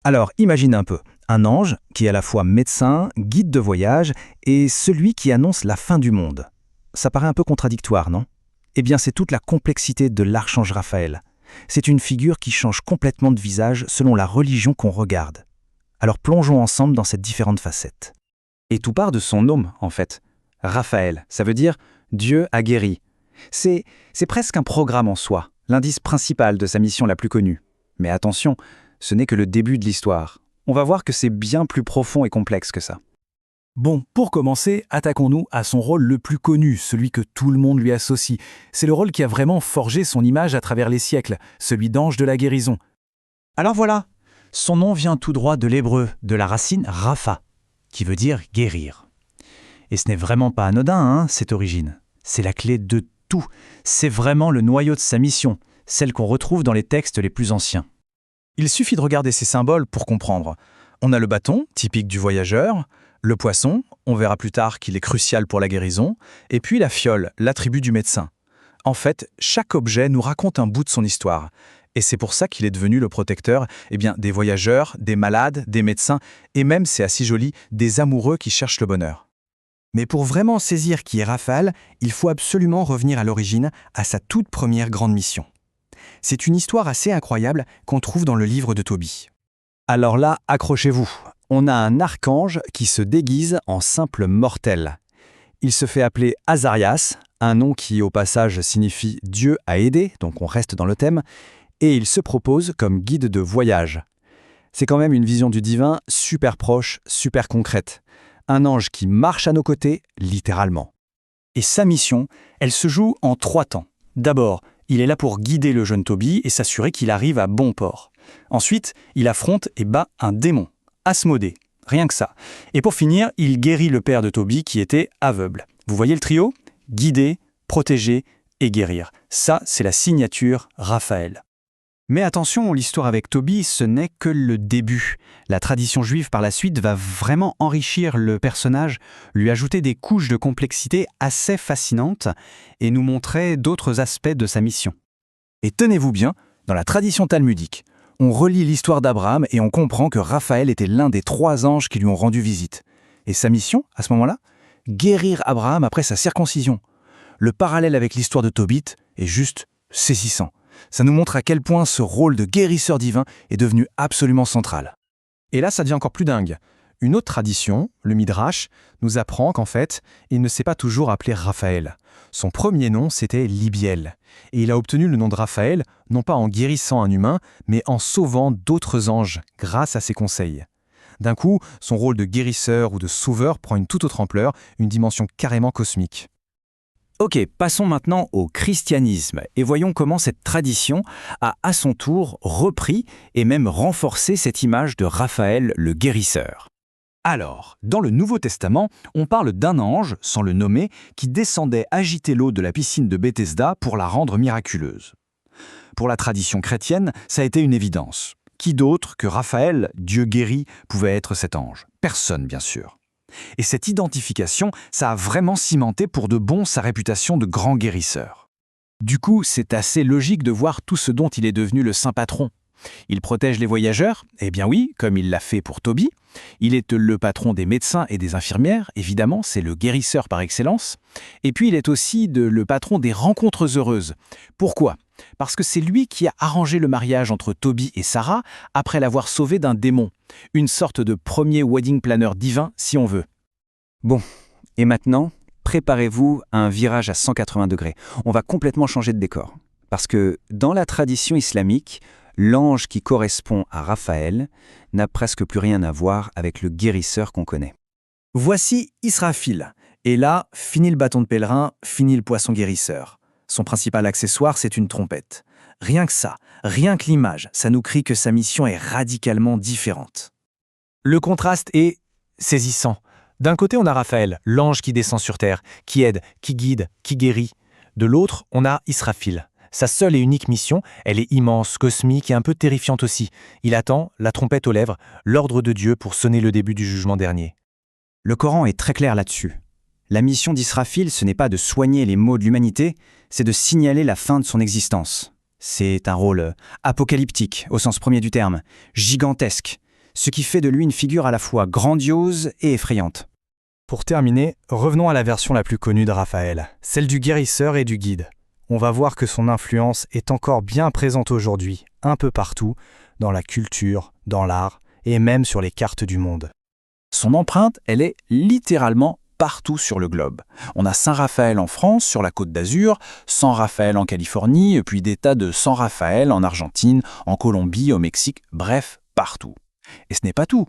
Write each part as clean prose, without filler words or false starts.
Alors, imagine un peu, un ange qui est à la fois médecin, guide de voyage et celui qui annonce la fin du monde. Ça paraît un peu contradictoire, non? Eh bien, c'est toute la complexité de l'archange Raphaël. C'est une figure qui change complètement de visage selon la religion qu'on regarde. Alors plongeons ensemble dans ces différentes facettes. Et tout part de son nom, en fait. Raphaël, ça veut dire « Dieu a guéri ». C'est presque un programme en soi, l'indice principal de sa mission la plus connue. Mais attention, ce n'est que le début de l'histoire. On va voir que c'est bien plus profond et complexe que ça. Bon, pour commencer, attaquons-nous à son rôle le plus connu, celui que tout le monde lui associe. C'est le rôle qui a vraiment forgé son image à travers les siècles, celui d'ange de la guérison. Alors voilà, son nom vient tout droit de l'hébreu, de la racine Rapha, qui veut dire guérir. Et ce n'est vraiment pas anodin, cette origine. C'est la clé de tout. C'est vraiment le noyau de sa mission, celle qu'on retrouve dans les textes les plus anciens. Il suffit de regarder ces symboles pour comprendre. On a le bâton, typique du voyageur, le poisson, on verra plus tard qu'il est crucial pour la guérison, et puis la fiole, l'attribut du médecin. En fait, chaque objet nous raconte un bout de son histoire, et c'est pour ça qu'il est devenu le protecteur des voyageurs, des malades, des médecins, et même, c'est assez joli, des amoureux qui cherchent le bonheur. Mais pour vraiment saisir qui est Raphaël, il faut absolument revenir à l'origine, à sa toute première grande mission. C'est une histoire assez incroyable qu'on trouve dans le livre de Tobie. Alors là, accrochez-vous. On a un archange qui se déguise en simple mortel. Il se fait appeler Azarias, un nom qui au passage signifie « Dieu a aidé », donc on reste dans le thème, et il se propose comme guide de voyage. C'est quand même une vision du divin super proche, super concrète. Un ange qui marche à nos côtés, littéralement. Et sa mission, elle se joue en 3 temps. D'abord, il est là pour guider le jeune Tobie et s'assurer qu'il arrive à bon port. Ensuite, il affronte et bat un démon, Asmodée, rien que ça. Et pour finir, il guérit le père de Tobie qui était aveugle. Vous voyez le trio? Guider, protéger et guérir. Ça, c'est la signature Raphaël. Mais attention, l'histoire avec Tobie, ce n'est que le début. La tradition juive par la suite va vraiment enrichir le personnage, lui ajouter des couches de complexité assez fascinantes et nous montrer d'autres aspects de sa mission. Et tenez-vous bien, dans la tradition talmudique, on relit l'histoire d'Abraham et on comprend que Raphaël était l'un des 3 anges qui lui ont rendu visite. Et sa mission, à ce moment-là? Guérir Abraham après sa circoncision. Le parallèle avec l'histoire de Tobit est juste saisissant. Ça nous montre à quel point ce rôle de guérisseur divin est devenu absolument central. Et là, ça devient encore plus dingue. Une autre tradition, le Midrash, nous apprend qu'en fait, il ne s'est pas toujours appelé Raphaël. Son premier nom, c'était Libiel. Et il a obtenu le nom de Raphaël, non pas en guérissant un humain, mais en sauvant d'autres anges, grâce à ses conseils. D'un coup, son rôle de guérisseur ou de sauveur prend une toute autre ampleur, une dimension carrément cosmique. Ok, passons maintenant au christianisme et voyons comment cette tradition a à son tour repris et même renforcé cette image de Raphaël le guérisseur. Alors, dans le Nouveau Testament, on parle d'un ange, sans le nommer, qui descendait agiter l'eau de la piscine de Bethesda pour la rendre miraculeuse. Pour la tradition chrétienne, ça a été une évidence. Qui d'autre que Raphaël, Dieu guéri, pouvait être cet ange? Personne, bien sûr. Et cette identification, ça a vraiment cimenté pour de bon sa réputation de grand guérisseur. Du coup, c'est assez logique de voir tout ce dont il est devenu le saint patron. Il protège les voyageurs, eh bien oui, comme il l'a fait pour Tobie. Il est le patron des médecins et des infirmières, évidemment, c'est le guérisseur par excellence. Et puis il est aussi le patron des rencontres heureuses. Pourquoi? Parce que c'est lui qui a arrangé le mariage entre Tobie et Sarah après l'avoir sauvé d'un démon. Une sorte de premier wedding planner divin, si on veut. Bon, et maintenant, préparez-vous à un virage à 180 degrés. On va complètement changer de décor. Parce que dans la tradition islamique, l'ange qui correspond à Raphaël n'a presque plus rien à voir avec le guérisseur qu'on connaît. Voici Israfil. Et là, fini le bâton de pèlerin, fini le poisson guérisseur. Son principal accessoire, c'est une trompette. Rien que ça, rien que l'image, ça nous crie que sa mission est radicalement différente. Le contraste est saisissant. D'un côté, on a Raphaël, l'ange qui descend sur terre, qui aide, qui guide, qui guérit. De l'autre, on a Israfil. Sa seule et unique mission, elle est immense, cosmique et un peu terrifiante aussi. Il attend, la trompette aux lèvres, l'ordre de Dieu pour sonner le début du jugement dernier. Le Coran est très clair là-dessus. La mission d'Israfil, ce n'est pas de soigner les maux de l'humanité, c'est de signaler la fin de son existence. C'est un rôle apocalyptique, au sens premier du terme, gigantesque. ce qui fait de lui une figure à la fois grandiose et effrayante. Pour terminer, revenons à la version la plus connue de Raphaël, celle du guérisseur et du guide. On va voir que son influence est encore bien présente aujourd'hui, un peu partout, dans la culture, dans l'art et même sur les cartes du monde. Son empreinte, elle est littéralement partout sur le globe. On a Saint-Raphaël en France, sur la Côte d'Azur, San Rafael en Californie, puis des tas de San Rafael en Argentine, en Colombie, au Mexique, bref, partout. Et ce n'est pas tout.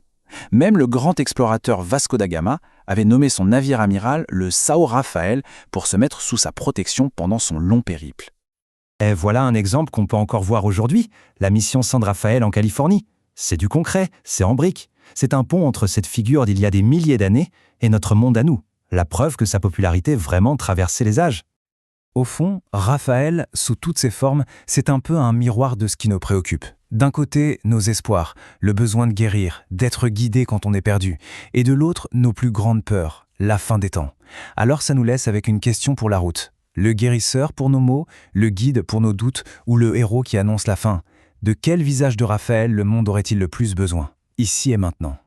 Même le grand explorateur Vasco da Gama avait nommé son navire amiral le São Rafael pour se mettre sous sa protection pendant son long périple. Et voilà un exemple qu'on peut encore voir aujourd'hui, la mission San Rafael en Californie. C'est du concret, c'est en briques. C'est un pont entre cette figure d'il y a des milliers d'années et notre monde à nous. La preuve que sa popularité vraiment traversait les âges. Au fond, Raphaël, sous toutes ses formes, c'est un peu un miroir de ce qui nous préoccupe. D'un côté, nos espoirs, le besoin de guérir, d'être guidé quand on est perdu, et de l'autre, nos plus grandes peurs, la fin des temps. Alors ça nous laisse avec une question pour la route. Le guérisseur pour nos maux, le guide pour nos doutes, ou le héros qui annonce la fin. De quel visage de Raphaël le monde aurait-il le plus besoin, ici et maintenant ?